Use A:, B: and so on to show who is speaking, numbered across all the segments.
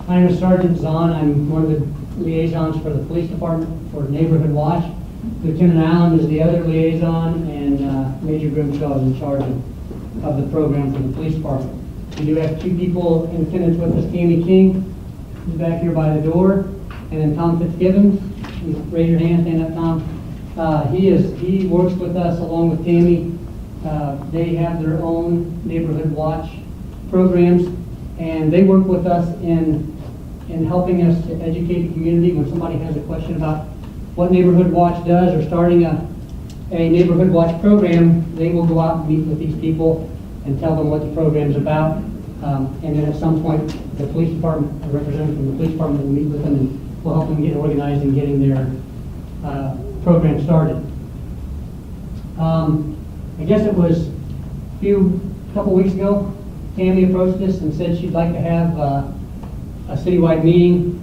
A: My name is Sergeant Zahn. I'm one of the liaisons for the police department for Neighborhood Watch. Lieutenant Allen is the other liaison, and Major Grimshaw is in charge of the program for the police department. We do have two people in attendance with us, Tammy King, who's back here by the door, and then Tom Fitzgibbons. Raise your hand, stand up, Tom. He works with us along with Tammy. They have their own Neighborhood Watch programs, and they work with us in helping us to educate the community when somebody has a question about what Neighborhood Watch does or starting a Neighborhood Watch program. They will go out and meet with these people and tell them what the program's about. And then at some point, the police department, a representative from the police department will meet with them and will help them get organized and getting their program started. I guess it was a couple weeks ago, Tammy approached us and said she'd like to have a citywide meeting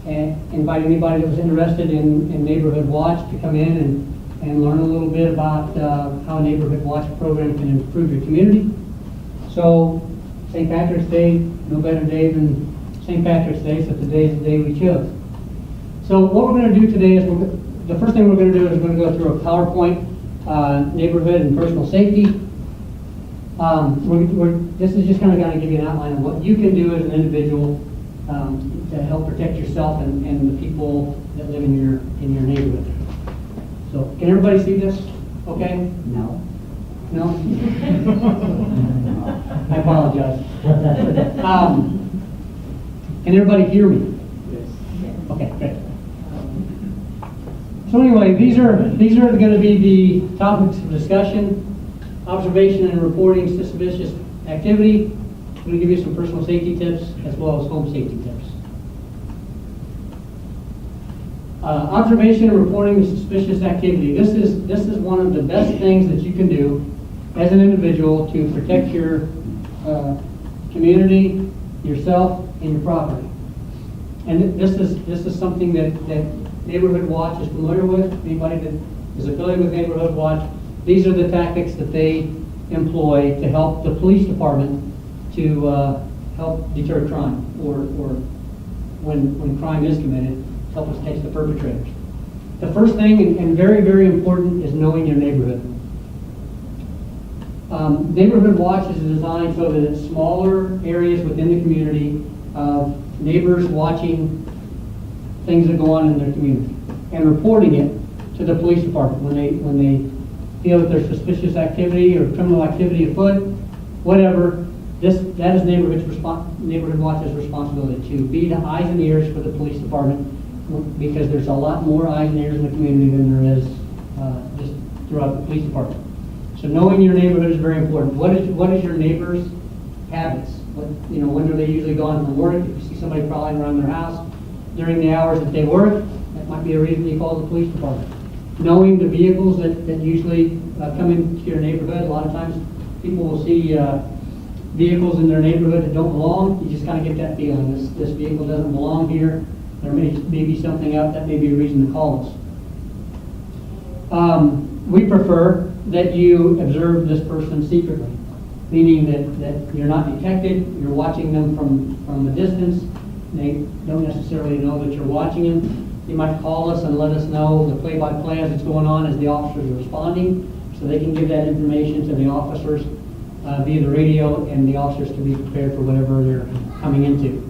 A: and invite anybody that was interested in Neighborhood Watch to come in and learn a little bit about how a Neighborhood Watch program can improve your community. So St. Patrick's Day, no better day than St. Patrick's Day, so today's the day we chose. So what we're going to do today is, the first thing we're going to do is we're going to go through a PowerPoint, neighborhood and personal safety. This is just kind of going to give you an outline of what you can do as an individual to help protect yourself and the people that live in your neighborhood. So can everybody see this? Okay? No. No? I apologize. Can everybody hear me? Yes. Okay, great. So anyway, these are going to be the topics of discussion: observation and reporting suspicious activity. I'm going to give you some personal safety tips as well as home safety tips. Observation and reporting suspicious activity. This is one of the best things that you can do as an individual to protect your community, yourself, and your property. And this is something that Neighborhood Watch is familiar with. Anybody that is affiliated with Neighborhood Watch, these are the tactics that they employ to help the police department to help deter crime, or when crime is committed, help us catch the perpetrators. The first thing, and very, very important, is knowing your neighborhood. Neighborhood Watch is designed so that it's smaller areas within the community of neighbors watching things that go on in their community and reporting it to the police department when they feel that there's suspicious activity or criminal activity afoot, whatever. That is Neighborhood Watch's responsibility, to be the eyes and ears for the police department, because there's a lot more eyes and ears in the community than there is just throughout the police department. So knowing your neighborhood is very important. What is your neighbor's habits? When are they usually gone from work? If you see somebody prowling around their house during the hours that they work, that might be a reason you call the police department. Knowing the vehicles that usually come into your neighborhood. A lot of times people will see vehicles in their neighborhood that don't belong. You just kind of get that feeling. This vehicle doesn't belong here. There may be something up. That may be a reason to call us. We prefer that you observe this person secretly, meaning that you're not detected. You're watching them from a distance. They don't necessarily know that you're watching them. You might call us and let us know the play-by-play as it's going on as the officers are responding, so they can give that information to the officers via the radio, and the officers can be prepared for whatever they're coming into.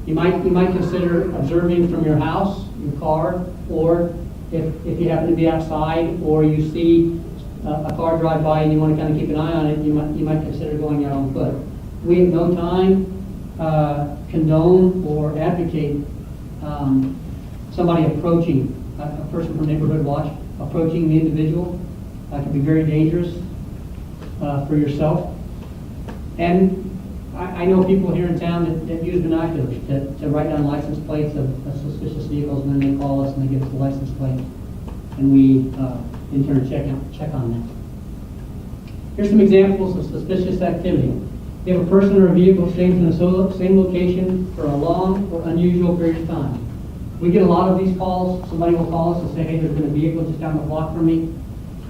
A: You might consider observing from your house, your car, or if you happen to be outside or you see a car drive by and you want to kind of keep an eye on it, you might consider going out on foot. We at no time condone or advocate somebody approaching, a person from Neighborhood Watch approaching the individual. That can be very dangerous for yourself. And I know people here in town that use binoculars to write down license plates of suspicious vehicles, and then they call us and they give us the license plate, and we in turn check on that. Here's some examples of suspicious activity. You have a person or a vehicle staying in the same location for a long or unusual period of time. We get a lot of these calls. Somebody will call us and say, hey, there's been a vehicle just down the block from me.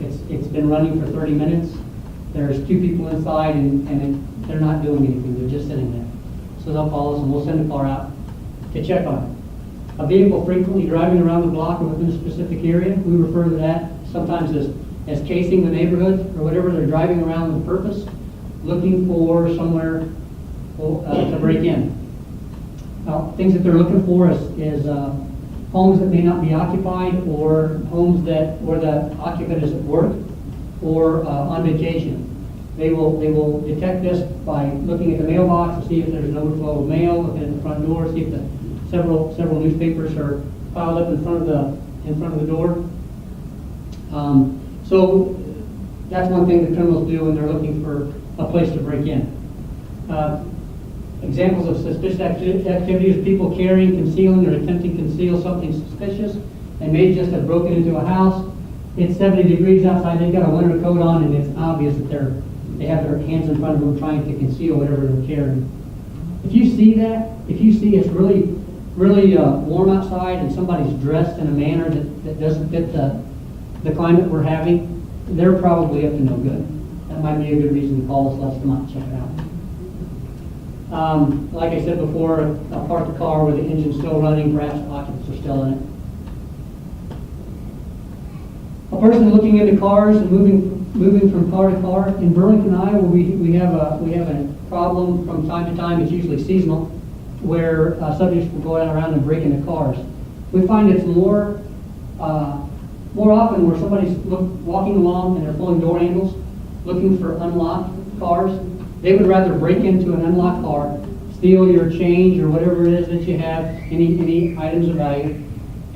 A: It's been running for 30 minutes. There's two people inside and they're not doing anything. They're just sitting there. So they'll call us and we'll send a car out to check on it. A vehicle frequently driving around the block or within a specific area, we refer to that sometimes as casing the neighborhood or whatever. They're driving around with purpose, looking for somewhere to break in. Things that they're looking for is homes that may not be occupied, or homes where the occupant is at work or on vacation. They will detect this by looking at the mailbox to see if there's an overflow of mail, looking at the front door, see if several newspapers are piled up in front of the door. So that's one thing that criminals do when they're looking for a place to break in. Examples of suspicious activities: people carrying, concealing, or attempting to conceal something suspicious. They may just have broken into a house. It's 70 degrees outside. They've got a winter coat on, and it's obvious that they have their hands in front of them trying to conceal whatever they're carrying. If you see it's really warm outside and somebody's dressed in a manner that doesn't fit the climate we're having, they're probably up to no good. That might be a good reason to call us, let us come out and check it out. Like I said before, a parked car where the engine's still running, perhaps occupants are still in it. A person looking into cars and moving from car to car. In Burlington, Iowa, we have a problem from time to time. It's usually seasonal, where subjects will go around and break into cars. We find it's more often where somebody's walking along and they're pulling door handles, looking for unlocked cars. They would rather break into an unlocked car, steal your change or whatever it is that you have, any items of value,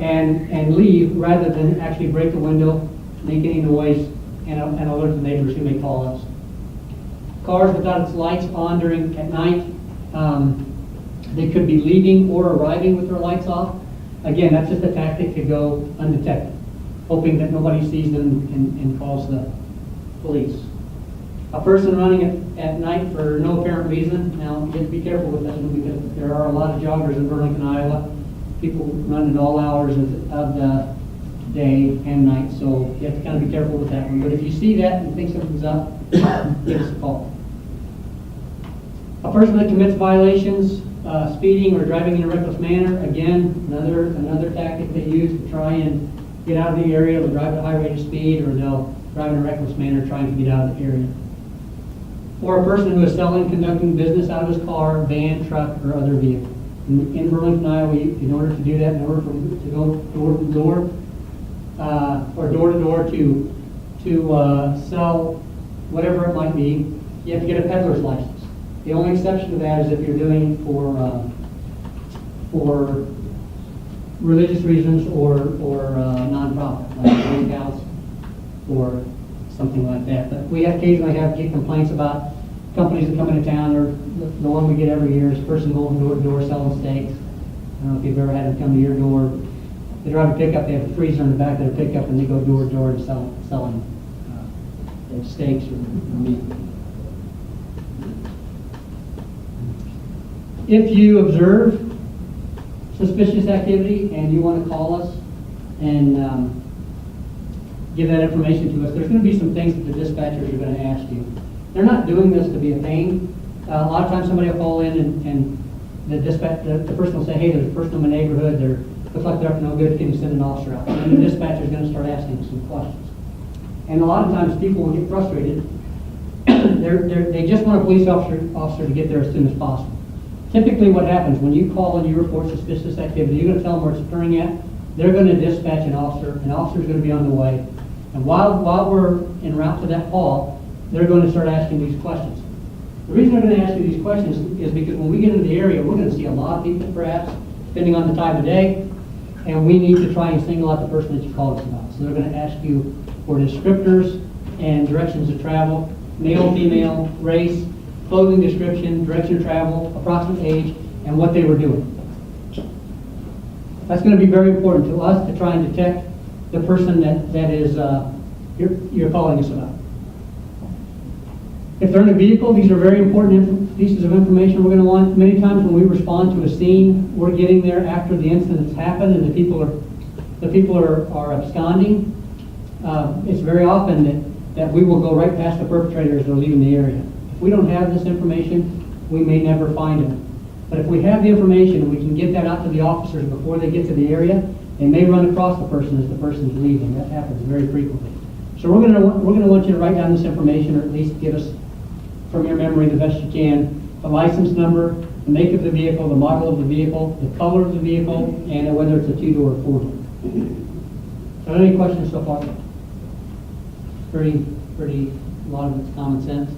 A: and leave, rather than actually break the window, make any noise, and alert the neighbors who may call us. Cars without its lights on at night, they could be leaving or arriving with their lights off. Again, that's just a tactic to go undetected, hoping that nobody sees them and calls the police. A person running at night for no apparent reason. Now, you have to be careful with that one, because there are a lot of joggers in Burlington, Iowa. People run at all hours of the day and night, so you have to kind of be careful with that one. But if you see that and think something's up, give us a call. A person that commits violations, speeding or driving in a reckless manner, again, another tactic they use to try and get out of the area. They'll drive at a high rate of speed, or they'll drive in a reckless manner trying to get out of the area. Or a person who is selling, conducting business out of his car, van, truck, or other vehicle. In Burlington, Iowa, in order to do that, in order to go door to door, or door to door to sell whatever it might be, you have to get a peddler's license. The only exception to that is if you're doing it for religious reasons or nonprofit, like a house or something like that. But we occasionally get complaints about companies that come into town, or the one we get every year is a person going door to door selling steaks. I don't know if you've ever had them come to your door. They drive a pickup, they have a freezer in the back of their pickup, and they go door to door and selling steaks or meat. If you observe suspicious activity and you want to call us and give that information to us, there's going to be some things that the dispatchers are going to ask you. They're not doing this to be a pain. A lot of times somebody will call in and the person will say, hey, there's a person in my neighborhood, looks like they're up to no good, can you send an officer out? And the dispatcher is going to start asking some questions. And a lot of times people will get frustrated. They just want a police officer to get there as soon as possible. Typically what happens when you call and you report suspicious activity, you're going to tell them where it's occurring at. They're going to dispatch an officer. An officer's going to be on the way. And while we're en route to that call, they're going to start asking these questions. The reason they're going to ask you these questions is because when we get into the area, we're going to see a lot of people, perhaps, depending on the time of day, and we need to try and single out the person that you called us about. So they're going to ask you for descriptors and directions of travel, male, female, race, clothing description, direction of travel, approximate age, and what they were doing. That's going to be very important to us to try and detect the person that is you're calling us about. If they're in a vehicle, these are very important pieces of information we're going to want. Many times when we respond to a scene, we're getting there after the incident has happened and the people are absconding. It's very often that we will go right past the perpetrators that are leaving the area. If we don't have this information, we may never find them. But if we have the information and we can get that out to the officers before they get to the area, they may run across the person as the person's leaving. That happens very frequently. So we're gonna want you to write down this information, or at least give us from your memory the best you can, the license number, the make of the vehicle, the model of the vehicle, the color of the vehicle, and whether it's a 2-door or 4-door. So any questions so far? Pretty, a lot of it's common sense.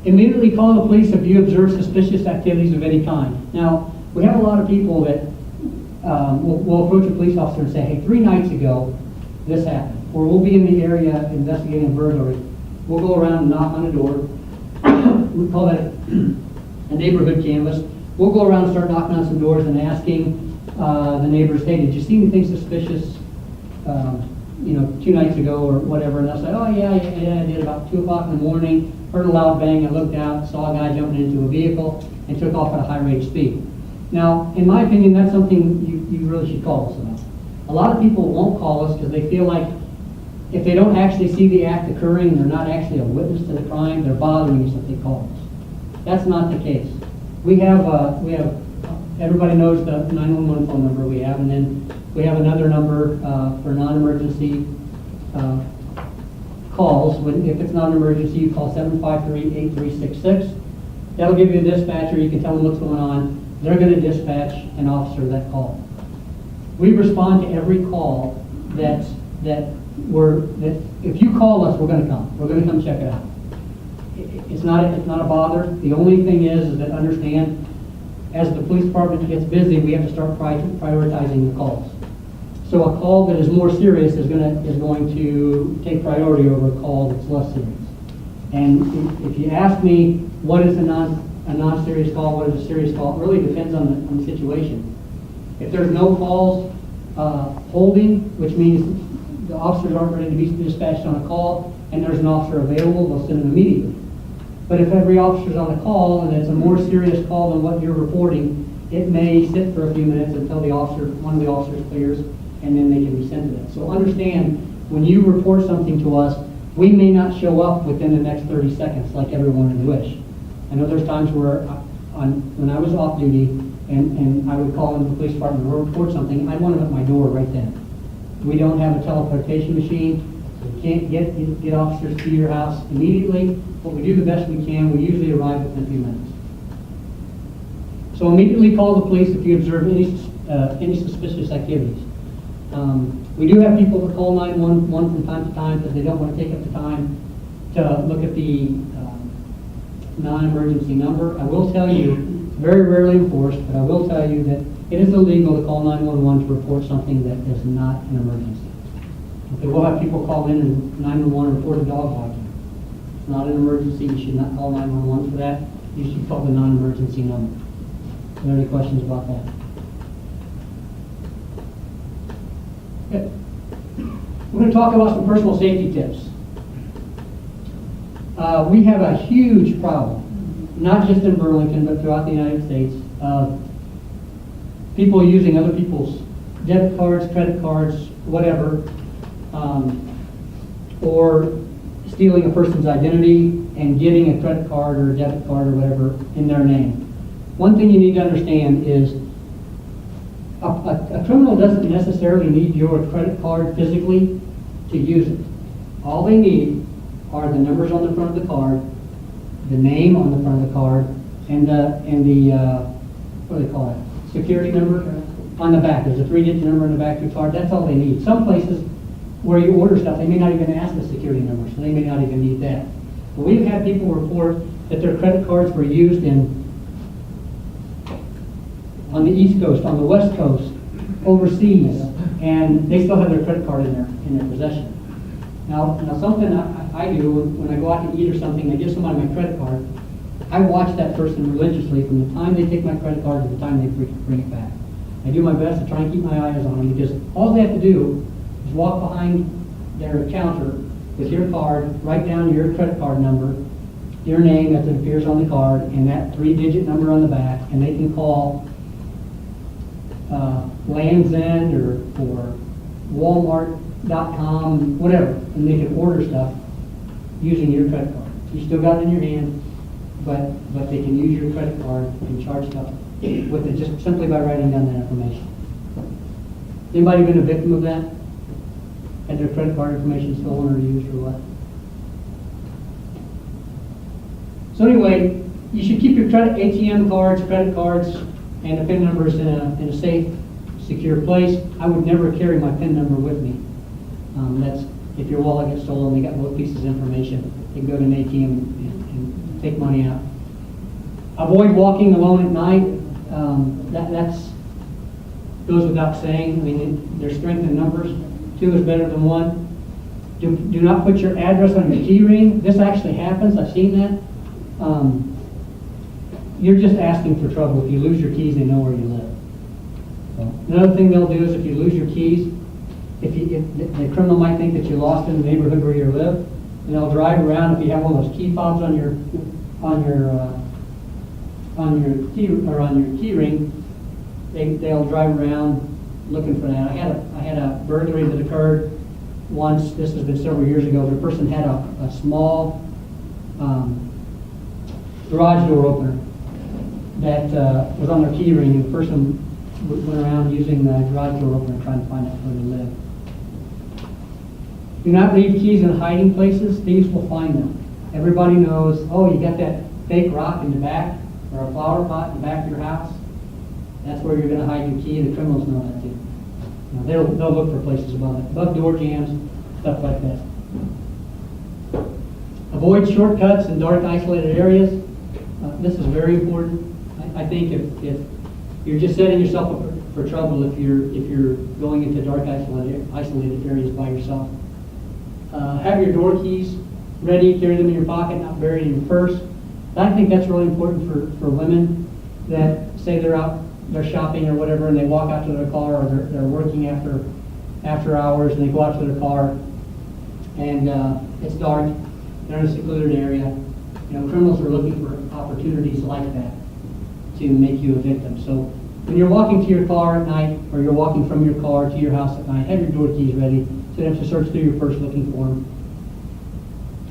A: Immediately call the police if you observe suspicious activities of any kind. Now, we have a lot of people that will approach a police officer and say, hey, 3 nights ago, this happened. Or we'll be in the area investigating a burglary. We'll go around and knock on the door. We call that a neighborhood canvas. We'll go around and start knocking on some doors and asking the neighbors, hey, did you see anything suspicious 2 nights ago or whatever? And they'll say, oh yeah, I did, about 2 o'clock in the morning, heard a loud bang, I looked out, saw a guy jumping into a vehicle and took off at a high rate of speed. Now, in my opinion, that's something you really should call us about. A lot of people won't call us because they feel like if they don't actually see the act occurring and they're not actually a witness to the crime, they're bothering us if they call us. That's not the case. We have everybody knows the 911 phone number we have, and then we have another number for non-emergency calls. If it's not an emergency, you call 753-8366. That'll give you a dispatcher. You can tell them what's going on. They're going to dispatch an officer to that call. We respond to every call that if you call us, we're going to come. We're going to come check it out. It's not a bother. The only thing is that understand, as the police department gets busy, we have to start prioritizing the calls. So a call that is more serious is going to take priority over a call that's less serious. And if you ask me what is a non-serious call, what is a serious call, it really depends on the situation. If there's no calls holding, which means the officers aren't ready to be dispatched on a call, and there's an officer available, they'll send them immediately. But if every officer's on a call and it's a more serious call than what you're reporting, it may sit for a few minutes until one of the officers clears, and then they can be sent to that. So understand, when you report something to us, we may not show up within the next 30 seconds like everyone would wish. I know there's times where when I was off duty and I would call into the police department or report something, I'd want them at my door right then. We don't have a teleportation machine. We can't get officers to your house immediately, but we do the best we can. We usually arrive within a few minutes. So immediately call the police if you observe any suspicious activities. We do have people that call 911 from time to time because they don't want to take up the time to look at the non-emergency number. I will tell you, it's very rarely enforced, but I will tell you that it is illegal to call 911 to report something that is not an emergency. Okay, we'll have people call in and 911 report a dog biting. It's not an emergency. You should not call 911 for that. You should call the non-emergency number. Are there any questions about that? Okay. We're going to talk about some personal safety tips. We have a huge problem, not just in Burlington, but throughout the United States, of people using other people's debit cards, credit cards, whatever, or stealing a person's identity and getting a credit card or a debit card or whatever in their name. One thing you need to understand is a criminal doesn't necessarily need your credit card physically to use it. All they need are the numbers on the front of the card, the name on the front of the card, and the what do they call it? Security number on the back. There's a 3-digit number on the back of your card. That's all they need. Some places where you order stuff, they may not even ask the security number, so they may not even need that. But we've had people report that their credit cards were used on the East Coast, on the West Coast, overseas, and they still have their credit card in their possession. Now something I do when I go out to eat or something, I give somebody my credit card, I watch that person religiously from the time they take my credit card to the time they bring it back. I do my best to try and keep my eyes on them because all they have to do is walk behind their counter with your card, write down your credit card number, your name as it appears on the card, and that 3-digit number on the back, and they can call Land's End or Walmart.com, whatever, and they can order stuff using your credit card. You still got it in your hand, but they can use your credit card and charge stuff with it just simply by writing down that information. Anybody been a victim of that? Had their credit card information stolen or used or what? So anyway, you should keep your ATM cards, credit cards, and the PIN numbers in a safe, secure place. I would never carry my PIN number with me. That's if your wallet gets stolen, they got both pieces of information. You can go to an ATM and take money out. Avoid walking alone at night. That's goes without saying. I mean, there's strength in numbers. 2 is better than 1. Do not put your address on your key ring. This actually happens. I've seen that. You're just asking for trouble. If you lose your keys, they know where you live. Another thing they'll do is if you lose your keys, if the criminal might think that you lost in the neighborhood where you live, and they'll drive around. If you have one of those key fobs on your key ring, they'll drive around looking for that. I had a burglary that occurred once. This has been several years ago. The person had a small garage door opener that was on their key ring, and the person went around using the garage door opener trying to find out where they live. Do not leave keys in hiding places. Thieves will find them. Everybody knows, oh, you got that fake rock in the back or a flower pot in the back of your house. That's where you're going to hide your key. The criminals know that too. They'll look for places above door jams, stuff like that. Avoid shortcuts in dark, isolated areas. This is very important. I think if you're just setting yourself up for trouble if you're going into dark, isolated areas by yourself. Have your door keys ready, carry them in your pocket, not buried in your purse. I think that's really important for women that say they're shopping or whatever, and they walk out to their car, or they're working after hours, and they go out to their car, and it's dark, they're in a secluded area. Criminals are looking for opportunities like that to make you a victim. So when you're walking to your car at night, or you're walking from your car to your house at night, have your door keys ready, so you don't have to search through your purse looking for them.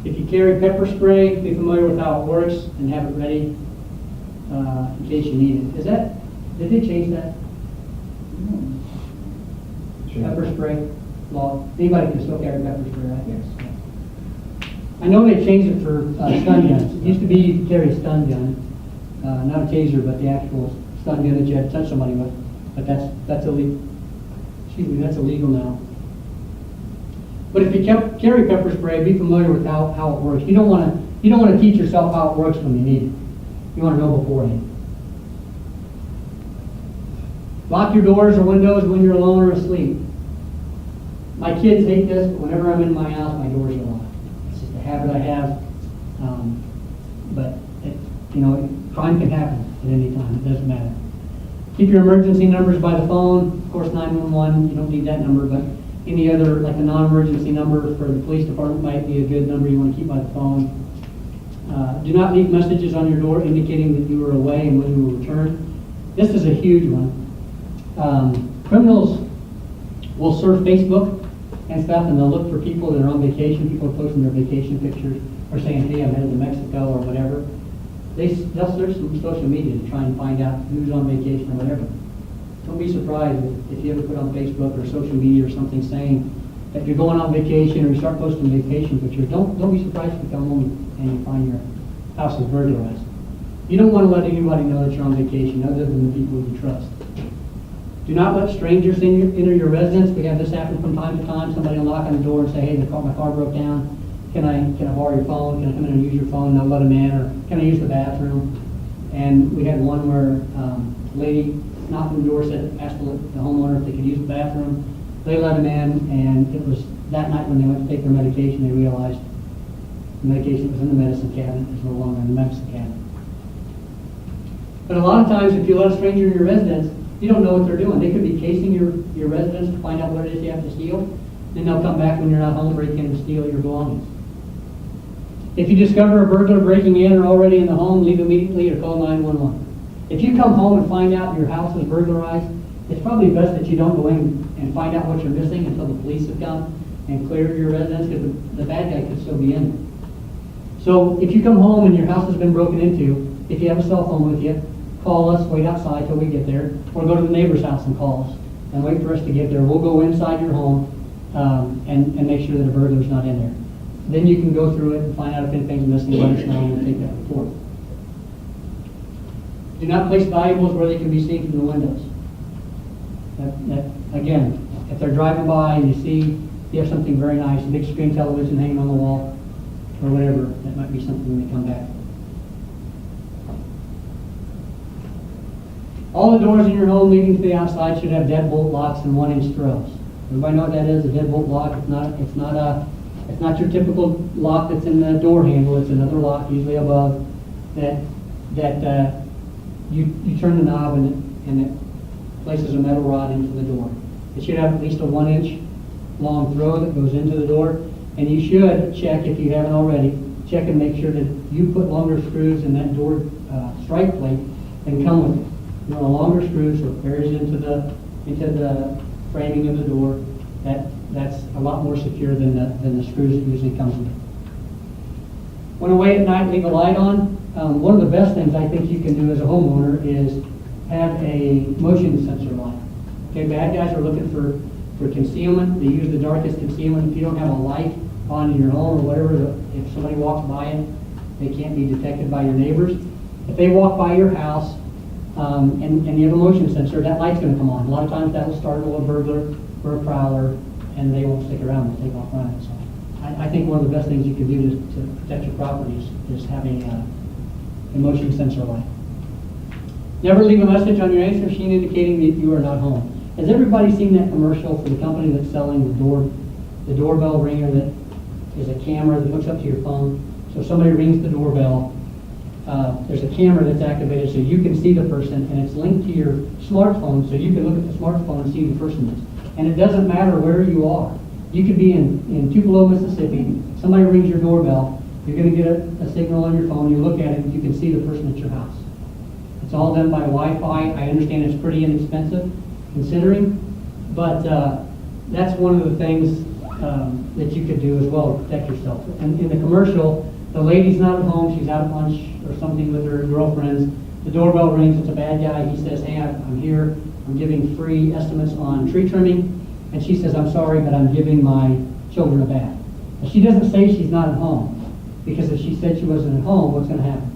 A: If you carry pepper spray, be familiar with how it works and have it ready in case you need it. Did they change that? Sure. Pepper spray law. Anybody can still carry pepper spray, right? Yes. I know they changed it for stun guns. It used to be you could carry a stun gun, not a taser, but the actual stun gun that you had to touch somebody with. But that's illegal. Excuse me, that's illegal now. But if you carry pepper spray, be familiar with how it works. You don't want to teach yourself how it works when you need it. You want to know beforehand. Lock your doors or windows when you're alone or asleep. My kids hate this, but whenever I'm in my house, my doors are locked. It's just a habit I have. But crime can happen at any time. It doesn't matter. Keep your emergency numbers by the phone. Of course, 911. You don't need that number, but any other, like a non-emergency number for the police department might be a good number you want to keep by the phone. Do not leave messages on your door indicating that you were away and when you will return. This is a huge one. Criminals will surf Facebook and stuff, and they'll look for people that are on vacation. People are posting their vacation pictures or saying, hey, I'm headed to Mexico or whatever. They'll search some social media to try and find out who's on vacation or whatever. Don't be surprised if you ever put on Facebook or social media or something saying that you're going on vacation, or you start posting vacation pictures. Don't be surprised if you come home and you find your house is burglarized. You don't want to let anybody know that you're on vacation other than the people you trust. Do not let strangers enter your residence. We have this happen from time to time. Somebody will knock on the door and say, hey, my car broke down. Can I borrow your phone? Can I come in and use your phone? They'll let them in. Or can I use the bathroom? And we had one where a lady knocked on the door, asked the homeowner if they could use the bathroom. They let them in, and it was that night when they went to take their medication, they realized the medication that was in the medicine cabinet is no longer in the medicine cabinet. But a lot of times, if you let a stranger in your residence, you don't know what they're doing. They could be casing your residence to find out what it is you have to steal. Then they'll come back when you're not home, break in and steal your belongings. If you discover a burglar breaking in or already in the home, leave immediately or call 911. If you come home and find out your house is burglarized, it's probably best that you don't go in and find out what you're missing until the police have come and cleared your residence, because the bad guy could still be in there. So if you come home and your house has been broken into, if you have a cell phone with you, call us, wait outside till we get there, or go to the neighbor's house and call us, and wait for us to get there. We'll go inside your home and make sure that a burglar's not in there. Then you can go through it and find out if anything's missing, let us know, and we'll take that report. Do not place valuables where they can be seen from the windows. Again, if they're driving by and you see you have something very nice, a big screen television hanging on the wall, or whatever, that might be something when they come back. All the doors in your home leading to the outside should have deadbolt locks and 1-inch throws. Everybody know what that is? A deadbolt lock. It's not your typical lock that's in the door handle. It's another lock, usually above, that you turn the knob and it places a metal rod into the door. It should have at least a 1-inch long throw that goes into the door, and you should check, if you haven't already, check and make sure that you put longer screws in that door strike plate and come with it. You want a longer screw so it buries into the framing of the door. That's a lot more secure than the screws that usually comes with it. When away at night, leave a light on. One of the best things I think you can do as a homeowner is have a motion sensor light. Okay, bad guys are looking for concealment. They use the darkest concealment. If you don't have a light on in your home or whatever, if somebody walks by it, they can't be detected by your neighbors. If they walk by your house and you have a motion sensor, that light's going to come on. A lot of times that will startle a burglar or a prowler, and they won't stick around and take off running. So I think one of the best things you can do to protect your properties is having a motion sensor light. Never leave a message on your answer machine indicating that you are not home. Has everybody seen that commercial for the company that's selling the doorbell ringer that is a camera that hooks up to your phone? So if somebody rings the doorbell, there's a camera that's activated so you can see the person, and it's linked to your smartphone so you can look at the smartphone and see who the person is. And it doesn't matter where you are. You could be in Tupelo, Mississippi. Somebody rings your doorbell. You're going to get a signal on your phone. You look at it, and you can see the person at your house. It's all done by Wi-Fi. I understand it's pretty inexpensive, considering, but that's one of the things that you could do as well to protect yourself. And in the commercial, the lady's not at home, she's out at lunch or something with her girlfriends. The doorbell rings, it's a bad guy. He says, hey, I'm here, I'm giving free estimates on tree trimming. And she says, I'm sorry, but I'm giving my children a bath. But she doesn't say she's not at home, because if she said she wasn't at home, what's going to happen?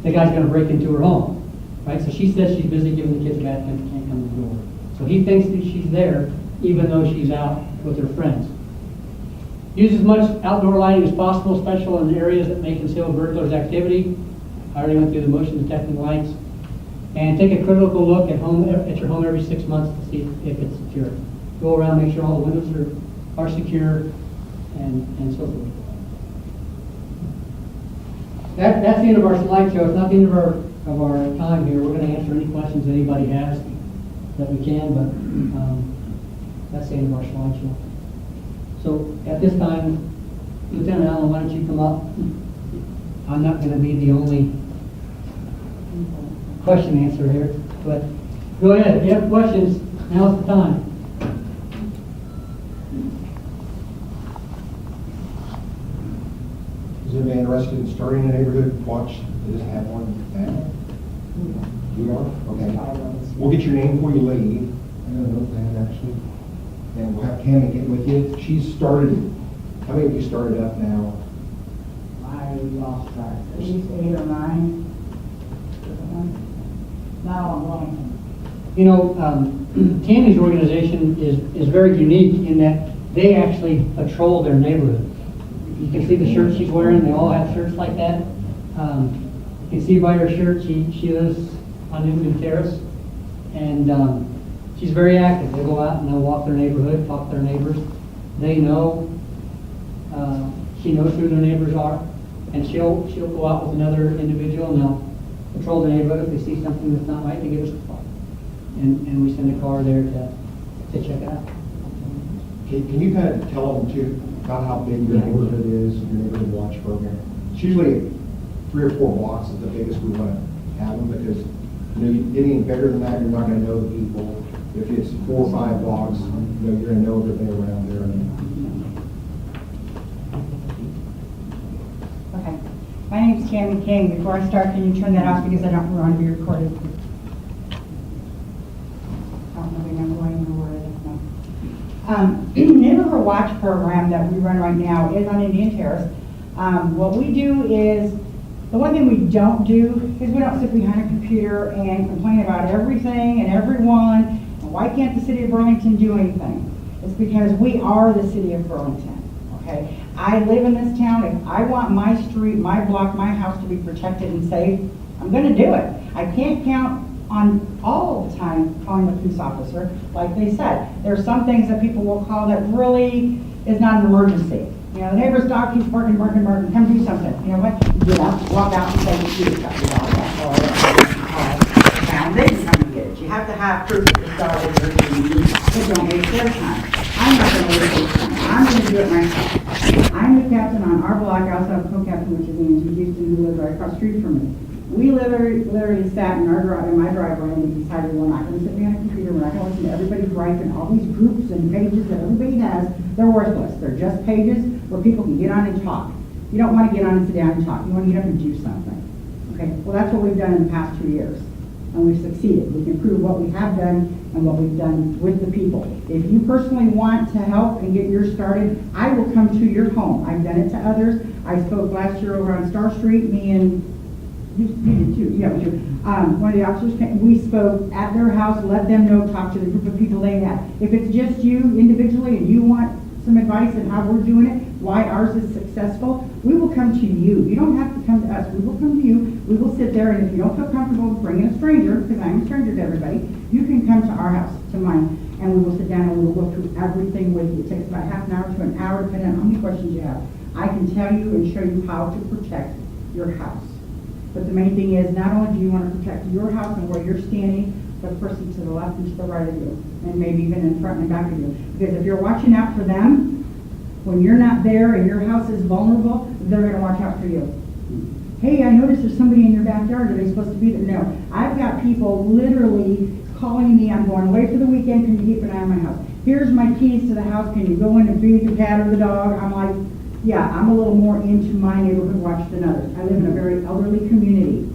A: The guy's going to break into her home, right? So she says she's busy giving the kids a bath and can't come to the door. So he thinks that she's there, even though she's out with her friends. Use as much outdoor lighting as possible, especially in areas that may conceal a burglar's activity. I already went through the motion detecting lights. And take a critical look at your home every 6 months to see if it's secure. Go around, make sure all the windows are secure, and so forth. That's the end of our slideshow. It's not the end of our time here. We're going to answer any questions that anybody has that we can, but that's the end of our slideshow. So at this time, Lieutenant Allen, why don't you come up? I'm not going to be the only question answer here, but go ahead. If you have questions, now's the time.
B: Is anybody interested in starting a neighborhood watch that doesn't have one now? You are? Okay. We'll get your name before you leave. I don't know that actually. And we'll have Tammy get with you. She's started, how many of you started up now?
C: I lost track. At least 8 or 9. Now I'm Burlington.
A: You know, Tammy's organization is very unique in that they actually patrol their neighborhood. You can see the shirt she's wearing. They all have shirts like that. You can see by her shirt she lives on Newton Terrace, and she's very active. They go out and they'll walk their neighborhood, talk to their neighbors. They know, she knows who their neighbors are, and she'll go out with another individual and they'll patrol the neighborhood. If they see something that's not right, they give us a call, and we send a car there to check it out.
B: Can you kind of tell them too about how big your neighborhood is, your neighborhood watch program? It's usually 3 or 4 blocks is the biggest we want to have them, because you getting bigger than that, you're not going to know the people. If it's 4 or 5 blocks, you're going to know everything around there.
D: Tammy King. Before I start, can you turn that off because I don't want to be recorded? I don't know if I'm going nowhere. Neighborhood Watch program that we run right now is on Indian Terrace. What we do is, the one thing we don't do is we don't sit behind a computer and complain about everything and everyone, and why can't the city of Burlington do anything? It's because we are the city of Burlington, okay? I live in this town. If I want my street, my block, my house to be protected and safe, I'm gonna do it. I can't count on all the time calling the police officer, like they said. There's some things that people will call that really is not an emergency. You know, the neighbor's dog keeps barking, come do something. You know what? Get up, walk out and say, you got your dog, that's all right. And then you come and get it. You have to have proof that the dog is hurting you, but don't waste their time. I'm not gonna waste their time. I'm gonna do it myself. I'm the captain on our block, I also have a co-captain, which is Angie Houston, who lives right across the street from me. We literally sat in my driveway and we decided we're not gonna sit behind a computer, we're not gonna listen to everybody griping, all these groups and pages that everybody has, they're worthless. They're just pages where people can get on and talk. You don't wanna get on and sit down and talk, you wanna get up and do something. Okay, well that's what we've done in the past 2 years. And we've succeeded. We can prove what we have done and what we've done with the people. If you personally want to help and get yours started, I will come to your home. I've done it to others. I spoke last year over on Star Street, me and you did too, yeah, you. One of the officers came, we spoke at their house, let them know, talk to the group of people they had. If it's just you individually and you want some advice on how we're doing it, why ours is successful, we will come to you. You don't have to come to us. We will come to you. We will sit there, and if you don't feel comfortable bringing a stranger, because I'm a stranger to everybody, you can come to our house, to mine, and we will sit down and we will go through everything with you. It takes about half an hour to an hour, depending on how many questions you have. I can tell you and show you how to protect your house. But the main thing is, not only do you want to protect your house and where you're standing, but the person to the left and to the right of you, and maybe even in front and back of you. Because if you're watching out for them, when you're not there and your house is vulnerable, they're going to watch out for you. Hey, I noticed there's somebody in your backyard. Are they supposed to be there? No. I've got people literally calling me. I'm going away for the weekend. Can you keep an eye on my house? Here's my keys to the house. Can you go in and feed the cat or the dog? I'm like, yeah, I'm a little more into my neighborhood watch than others. I live in a very elderly community,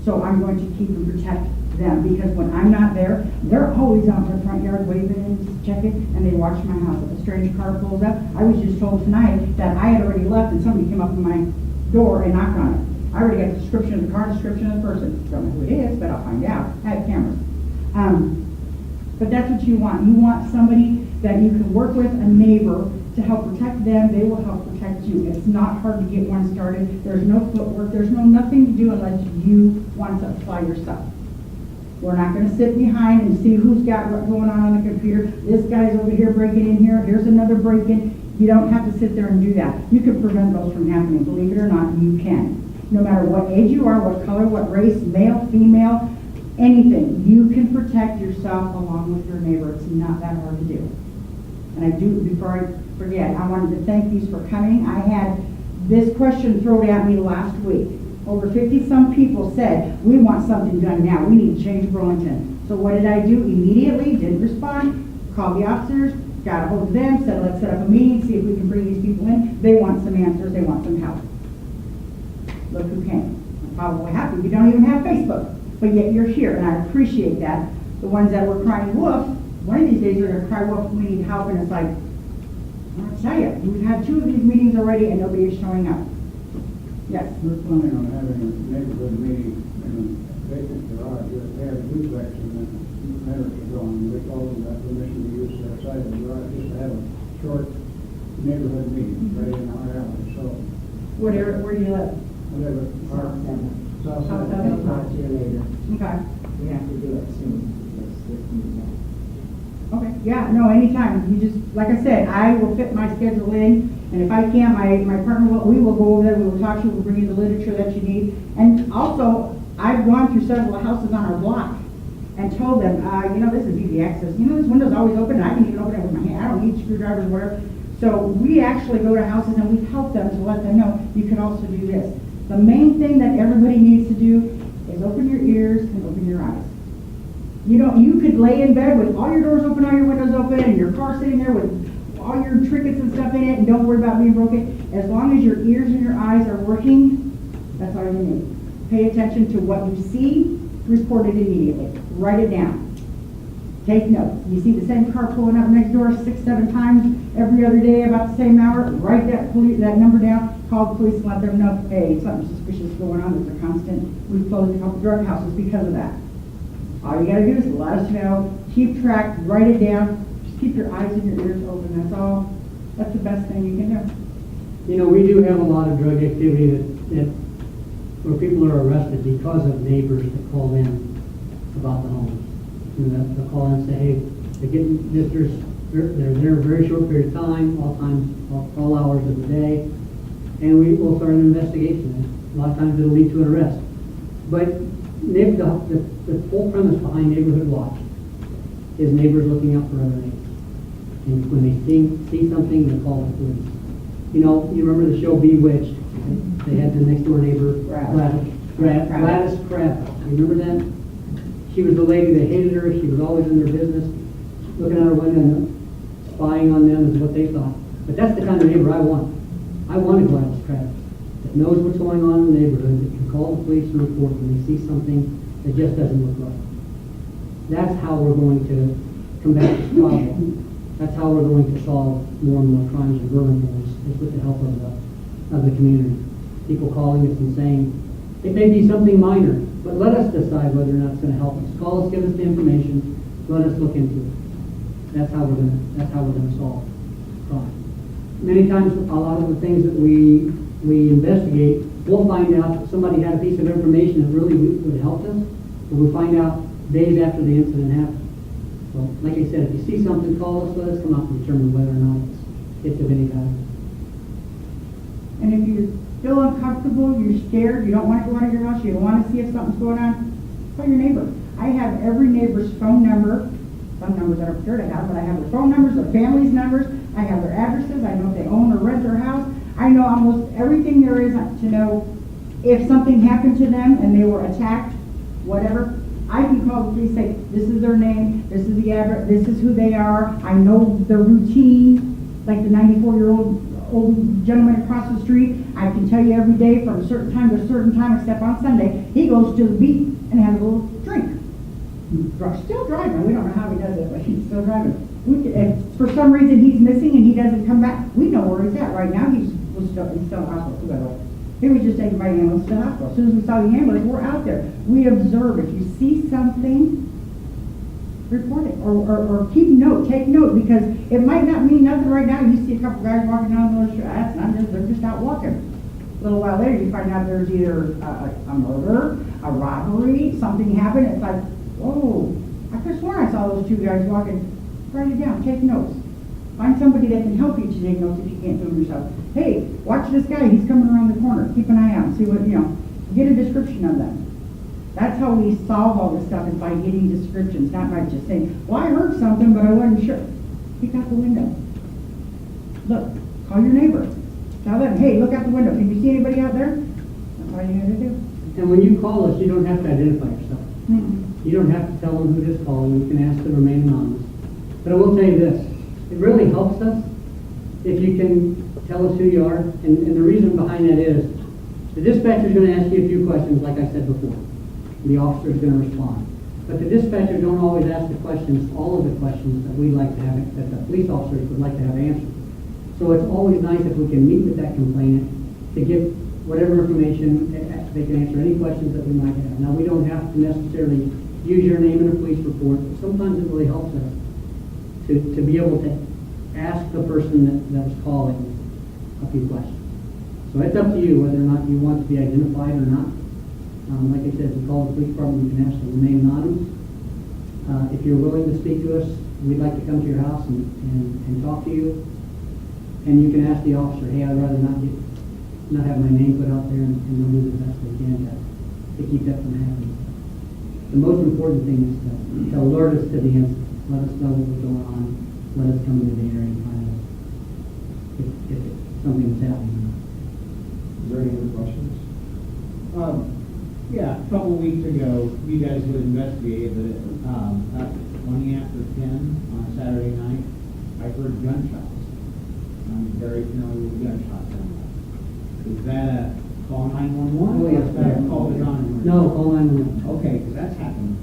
D: so I'm going to keep and protect them, because when I'm not there, they're always out in their front yard waving and checking, and they watch my house. If a strange car pulls up, I was just told tonight that I had already left and somebody came up to my door and knocked on it. I already got the description of the car, description of the person. Don't know who it is, but I'll find out. I have cameras. But that's what you want. You want somebody that you can work with, a neighbor, to help protect them. They will help protect you. It's not hard to get one started. There's no footwork. There's nothing to do unless you want to apply yourself. We're not going to sit behind and see who's got what going on the computer. This guy's over here breaking in here. Here's another break-in. You don't have to sit there and do that. You can prevent those from happening. Believe it or not, you can. No matter what age you are, what color, what race, male, female, anything, you can protect yourself along with your neighbor. It's not that hard to do. And I do, before I forget, I wanted to thank these for coming. I had this question thrown at me last week. Over 50-some people said, we want something done now. We need to change Burlington. So what did I do? Immediately, didn't respond, called the officers, got a hold of them, said, let's set up a meeting, see if we can bring these people in. They want some answers. They want some help. Look who came. I'm probably happy you don't even have Facebook, but yet you're here, and I appreciate that. The ones that were crying wolf, one of these days they're going to cry wolf, we need help, and it's like, I'll tell you, we've had 2 of these meetings already, and nobody is showing up. Yes.
E: We're planning on having a neighborhood meeting in a vacant garage. They have a duplex and then matters are gone. We told them that permission to use their side of the garage just to have a short neighborhood meeting right in our alley. So
D: Where do you live?
E: whatever.
C: South Seventh.
E: South
D: South
E: Side.
D: Seventh.
C: We'll talk to you later.
D: Okay.
C: We have to do it soon. This meeting.
D: Okay, yeah, no, anytime. You just, like I said, I will fit my schedule in, and if I can't, my partner will, we will go over there, we will talk to you, we'll bring you the literature that you need. And also, I've gone through several houses on our block and told them, this is easy access. This window's always open, and I can even open it with my hand. I don't need screwdrivers or whatever. So we actually go to houses and we help them to let them know you can also do this. The main thing that everybody needs to do is open your ears and open your eyes. You could lay in bed with all your doors open, all your windows open, and your car sitting there with all your trinkets and stuff in it, and don't worry about being broken. As long as your ears and your eyes are working, That's all you need. Pay attention to what you see, report it immediately. Write it down. Take notes. You see the same car pulling up next door 6, 7 times every other day about the same hour, write that number down, call the police and let them know, hey, something suspicious going on. There's a constant, we've closed a couple drug houses because of that. All you gotta do is let us know, keep track, write it down, just keep your eyes and your ears open, that's all. That's the best thing you can do.
A: You know, we do have a lot of drug activity where people are arrested because of neighbors that call in about the homes. You know, they'll call in and say, hey, they're getting visitors, they're there a very short period of time, all hours of the day, and we will start an investigation. A lot of times it'll lead to an arrest. But the whole premise behind Neighborhood Watch is neighbors looking out for other neighbors. And when they see something, they call the police. You know, you remember the show Bewitched? They had the next door neighbor, Gladys Kravitz. You remember that? She was the lady, they hated her, she was always in their business, looking out her window and spying on them is what they thought. But that's the kind of neighbor I want. I want a Gladys Kravitz that knows what's going on in the neighborhood, that can call the police and report when they see something that just doesn't look right. That's how we're going to combat this problem. That's how we're going to solve more and more crimes in Burlington, is with the help of the community. People calling us and saying, it may be something minor, but let us decide whether or not it's going to help us. Call us, give us the information, let us look into it. That's how we're going to solve crime. Many times, a lot of the things that we investigate, we'll find out that somebody had a piece of information that really would help us, but we find out days after the incident happened. So, like I said, if you see something, call us, let us come out and determine whether or not it's of any value.
D: And if you feel uncomfortable, you're scared, you don't want to go out of your house, you don't want to see if something's going on, call your neighbor. I have every neighbor's phone number. Some numbers I don't care to have, but I have their phone numbers, their family's numbers, I have their addresses, I know if they own or rent their house. I know almost everything there is to know if something happened to them and they were attacked, whatever. I can call the police, say, this is their name, this is the address, this is who they are, I know their routine, like the 94-year-old old gentleman across the street. I can tell you every day from a certain time to a certain time, except on Sunday, he goes to the beach and has a little drink. Still driving. We don't know how he does it, but he's still driving. If for some reason he's missing and he doesn't come back, we know where he's at right now. He's still in the hospital, by the way. He was just taken by ambulance to the hospital. As soon as we saw the ambulance, we're out there. We observe. If you see something, report it or keep note, take note, because it might not mean nothing right now. You see a couple guys walking down the street, they're just out walking. A little while later, you find out there's either a murder, a robbery, something happened. It's like, whoa, I could have sworn I saw those 2 guys walking. Write it down, take notes. Find somebody that can help you to take notes if you can't do them yourself. Hey, watch this guy, he's coming around the corner. Keep an eye out, see what, get a description of them. That's how we solve all this stuff, is by getting descriptions, not by just saying, well, I heard something, but I wasn't sure. Peek out the window. Look, call your neighbor. Tell them, hey, look out the window. Can you see anybody out there? That's all you got to do.
A: And when you call us, you don't have to identify yourself.
D: Mm-mm.
A: You don't have to tell them who it is calling. You can ask to remain anonymous. But I will tell you this, it really helps us if you can tell us who you are. And the reason behind that is, the dispatcher is going to ask you a few questions, like I said before. The officer is going to respond. But the dispatcher don't always ask the questions, all of the questions that we'd like to have, that the police officers would like to have answered. So it's always nice if we can meet with that complainant to give whatever information, they can answer any questions that we might have. Now, we don't have to necessarily use your name in a police report, but sometimes it really helps us to be able to ask the person that was calling a few questions. So it's up to you whether or not you want to be identified or not. Like I said, if you call the police department, you can ask to remain anonymous. If you're willing to speak to us, we'd like to come to your house and talk to you. And you can ask the officer, hey, I'd rather not have my name put out there, and they'll do the best they can to keep that from happening. The most important thing is to alert us to the incident. Let us know what was going on. Let us come into the area and find out if something was happening.
B: Is there any other questions?
F: Yeah, a couple of weeks ago, you guys had investigated it. At 20 after 10 on a Saturday night, I heard gunshots. I'm very familiar with gunshot sound. Is that Call 911?
A: Oh, yeah.
F: It's better, call the John emergency.
A: No, call 911.
F: Okay, because that's happened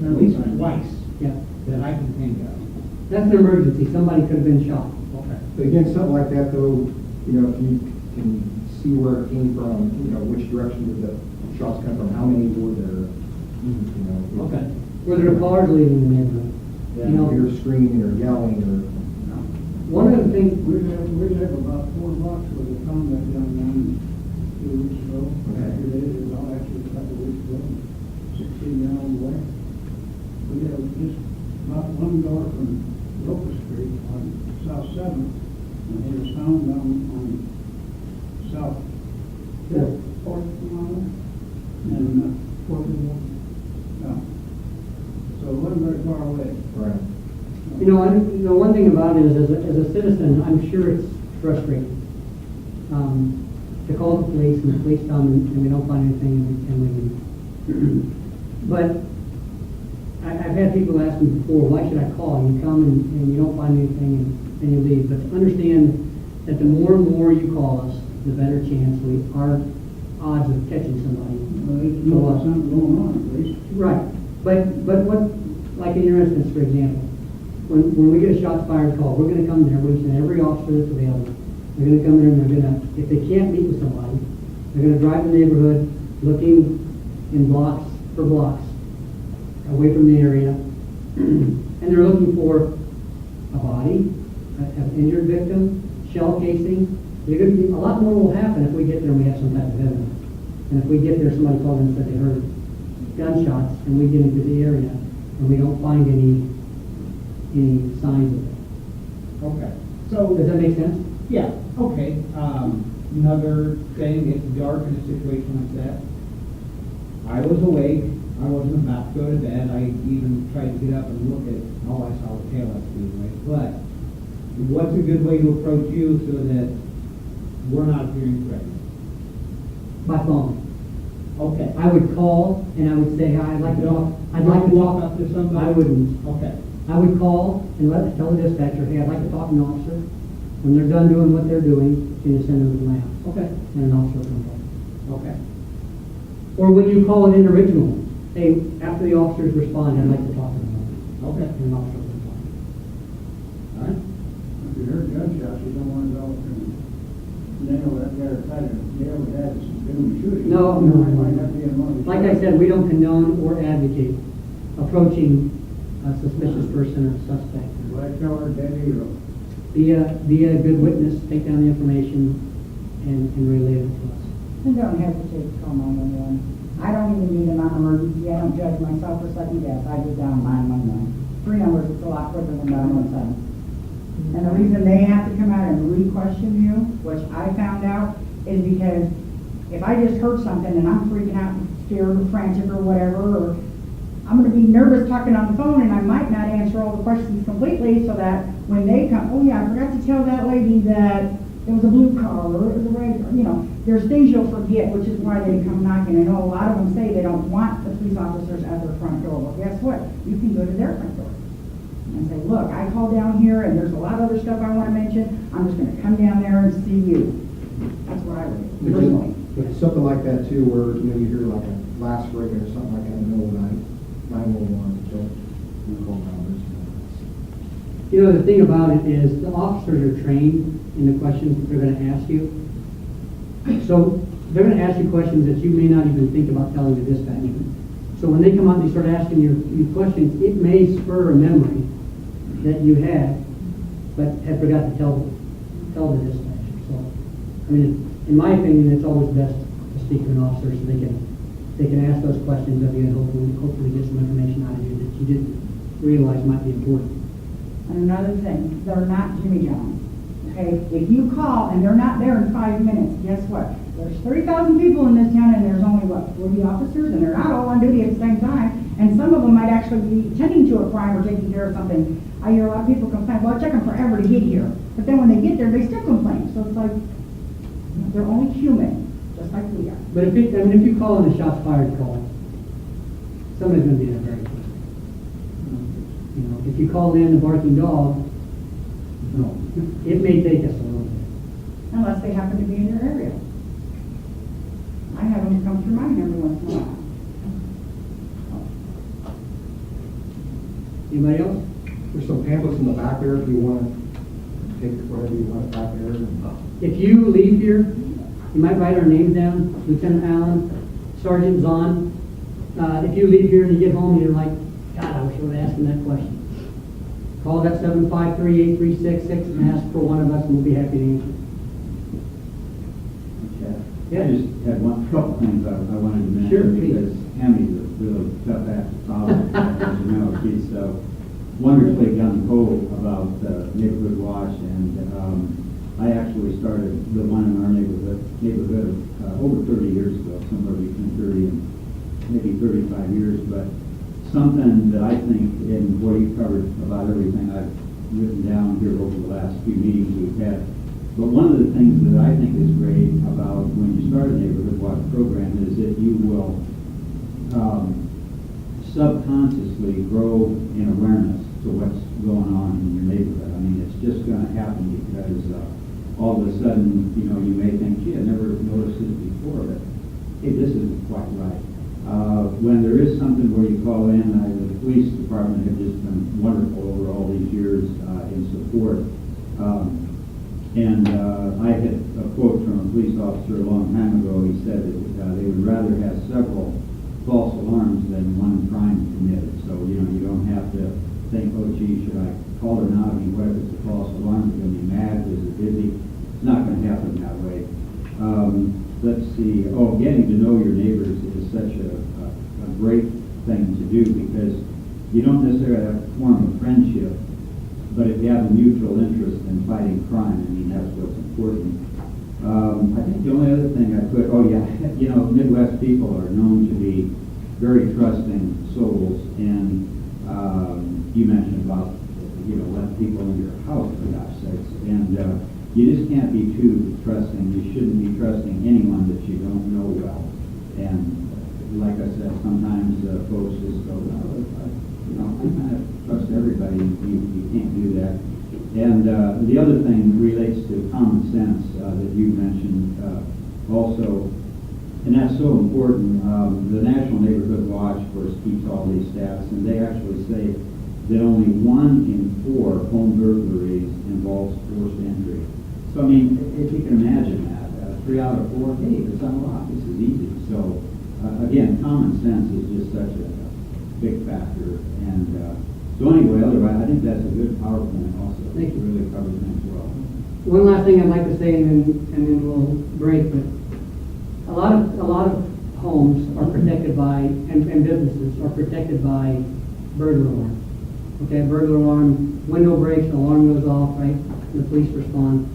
F: at least twice
A: Yeah,
F: that I can think of.
A: that's an emergency, somebody could have been shot.
F: Okay.
B: But again, something like that though, you know, if you can see where it came from, you know, which direction did the shots come from, how many were there, you know.
F: Okay.
A: Were there cars leaving the neighborhood?
B: Yeah,
A: You know,
B: you're screaming or yelling or.
A: one of the things,
E: We have about 4 blocks where they found that young man 2 weeks ago.
B: Okay.
E: After they did, well, actually a couple of weeks ago, 16-year-old boy. We have just about one door from Locust Street on South 7th, and he was found on South
A: Yeah.
E: 4th mile, and, 4th and 1. No. So it wasn't very far away.
B: Right.
A: you know, one thing about it is, as a citizen, I'm sure it's frustrating. To call the police and the police come and they don't find anything and we leave. But I've had people ask me before, why should I call? You come and you don't find anything and you leave. But understand that the more and more you call us, the better chance our odds of catching somebody.
E: Well, they know there's something going on, at least.
A: Right, but what, like in your instance, for example, when we get a shots fired call, we're gonna come there, we're gonna send every officer that's available. They're gonna come there and they're gonna, if they can't meet with somebody, they're gonna drive the neighborhood looking in blocks for blocks away from the area. And they're looking for a body, an injured victim, shell casing. A lot more will happen if we get there and we have some type of evidence. And if we get there, somebody called in and said they heard gunshots, and we get into the area and we don't find any signs of it.
F: Okay. So,
A: Does that make sense?
F: yeah, okay. Another thing, it's dark in a situation like that. I was awake. I wasn't about to go to bed. I even tried to get up and look at, I saw the taillights being awake. But what's a good way to approach you so that we're not appearing threatening?
A: By phone.
F: Okay.
A: I would call and I would say, hi, I'd like to talk. I'd like to
F: walk
A: talk.
F: up to somebody?
A: I wouldn't.
F: Okay.
A: I would call and tell the dispatcher, hey, I'd like to talk to an officer. When they're done doing what they're doing, can you send them to my house?
F: Okay.
A: And an officer will come.
F: Okay.
A: Or when you call it in original, hey, after the officers respond, I'd like to talk to them.
F: Okay.
A: And an officer will respond.
F: All right.
E: If you heard gunshots, you don't want to go and nail that guy or try to nail the guy that's doing the shooting.
A: No.
E: It might not be in one of the
A: Like I said, we don't condone or advocate approaching a suspicious person or suspect.
E: Black collar, Debbie, or
A: Be a good witness, take down the information, and relay it to us.
D: And don't hesitate to call 911. I don't even need a non-emergency. I don't judge myself for second death. I just dial 911. 3 numbers, it's a lot quicker than 917. And the reason they have to come out and re-question you, which I found out, is because if I just heard something and I'm freaking out and scared or frantic or whatever, or I'm going to be nervous talking on the phone and I might not answer all the questions completely, so that when they come, oh yeah, I forgot to tell that lady that it was a blue car or it was a red, or, there's things you'll forget, which is why they come knocking. I know a lot of them say they don't want the police officers at their front door. Well, guess what? You can go to their front door and say, look, I called down here and there's a lot of other stuff I want to mention. I'm just going to come down there and see you. That's what I would do, personally.
B: But something like that too, where, you hear like a glass breaking or something like that in the middle of the night, 911, don't call numbers.
A: The thing about it is the officers are trained in the questions that they're going to ask you. So they're going to ask you questions that you may not even think about telling the dispatcher. So when they come out and they start asking you questions, it may spur a memory that you had, but had forgot to tell the dispatcher. So, in my opinion, it's always best to speak to an officer so they can ask those questions of you and hopefully get some information out of you that you didn't realize might be important.
D: And another thing, they're not Jimmy Johns. Okay, if you call and they're not there in 5 minutes, guess what? There's 30,000 people in this town and there's only, 40 officers, and they're not all on duty at the same time. And some of them might actually be tending to a crime or taking care of something. I hear a lot of people complain, well, it took them forever to get here. But then when they get there, they still complain. So it's like, they're only human, just like we are.
A: But if you call in a shots fired call, somebody's going to be there very quick. If you call in a barking dog, no, it may take us a little bit.
D: Unless they happen to be in your area. I have them come through mine every once in a while.
A: Anybody else?
B: There's some pamphlets in the back there if you want to take whatever you want back there.
A: If you leave here, you might write our names down, Lieutenant Allen, Sergeant Zahn. If you leave here and you get home and you're like, God, I wish I would have asked him that question. Call that 753-8366 and ask for one of us and we'll be happy to answer.
G: I just had couple things I wanted to mention.
A: Sure, please.
G: Because Tammy's a really tough act to follow. As you know, she's wonderfully gung-ho about neighborhood watch, and I actually started the one in our neighborhood over 30 years ago, somewhere between 30 and maybe 35 years. But something that I think, and boy, you covered about everything I've written down here over the last few meetings we've had. But one of the things that I think is great about when you start a neighborhood watch program is that you will subconsciously grow in awareness to what's going on in your neighborhood. I mean, it's just going to happen because all of a sudden, you may think, gee, I never noticed this before, but hey, this isn't quite right. When there is something where you call in, the police department have just been wonderful over all these years in support. And I had a quote from a police officer a long time ago. He said that they would rather have several false alarms than one crime committed. So, you don't have to think, oh, gee, should I call or not? I mean, what if it's a false alarm? Is it going to be mad? Is it busy? It's not going to happen that way. Let's see. Oh, getting to know your neighbors is such a great thing to do because you don't necessarily have to form a friendship. But if you have a mutual interest in fighting crime, I mean, that's what's important. I think the only other thing I put, Midwest people are known to be very trusting souls, and you mentioned about, letting people into your house, for God's sakes, and you just can't be too trusting. You shouldn't be trusting anyone that you don't know well. And like I said, sometimes folks just go, I kind of trust everybody. You can't do that. And the other thing relates to common sense that you mentioned also, and that's so important. The National Neighborhood Watch, of course, keeps all these stats, and they actually say that only 1 in 4 home burglaries involves forced entry. So, I mean, if you can imagine that, 3 out of 4, hey, it's unlocked. This is easy. So, again, common sense is just such a big factor. And so anyway, otherwise, I think that's a good PowerPoint also.
A: Thank you.
G: It really covers things well.
A: One last thing I'd like to say, and then we'll break. But a lot of homes are protected by, and businesses are protected by burglar alarms. Okay, burglar alarm, window breaks, alarm goes off, right? The police respond.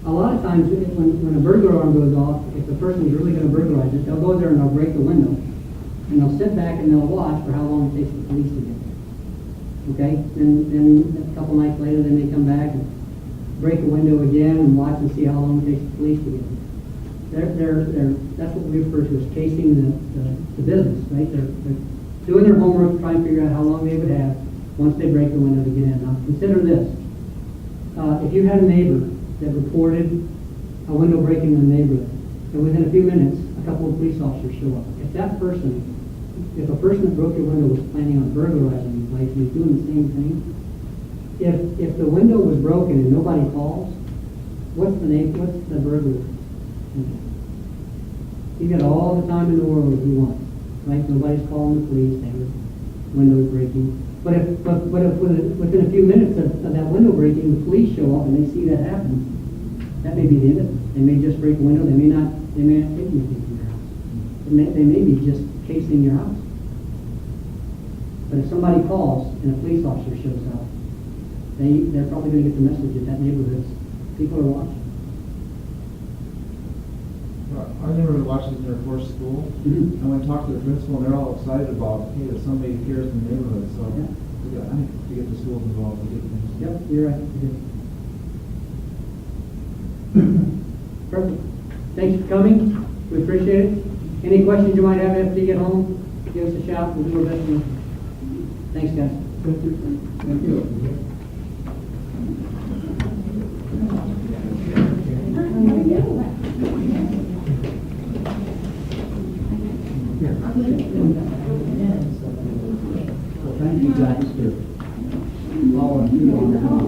A: A lot of times, when a burglar alarm goes off, if the person's really going to burglarize it, they'll go there and they'll break the window. And they'll sit back and they'll watch for how long it takes the police to get there. Okay? Then a couple nights later, they may come back and break the window again and watch and see how long it takes the police to get there. That's what we refer to as casing the business, right? They're doing their homework, trying to figure out how long they would have once they break the window to get in. Now, consider this. If you had a neighbor that reported a window breaking in the neighborhood, and within a few minutes, a couple of police officers show up. If a person that broke your window was planning on burglarizing the place and he's doing the same thing, if the window was broken and nobody calls, what's the burglar? He got all the time in the world if he wants, right? Nobody's calling the police, the window is breaking. But if within a few minutes of that window breaking, the police show up and they see that happen, that may be the end of it. They may just break a window. They may not take anything from your house. They may be just casing your house. But if somebody calls and a police officer shows up, they're probably going to get the message that that neighborhood's people are watching.
H: Our neighborhood watches their first school,
A: Mhm.
H: and when I talk to the principal, they're all excited about, hey, that somebody cares in the neighborhood, so I need to get the schools involved to get things.
A: Yep, you're right. You did. Perfect. Thanks for coming. We appreciate it. Any questions you might have after you get home, give us a shout. We'll do our best. Thanks, guys.
H: Thank you.
B: Thank you.
D: How are you?
F: Well, thank you guys for following through on that.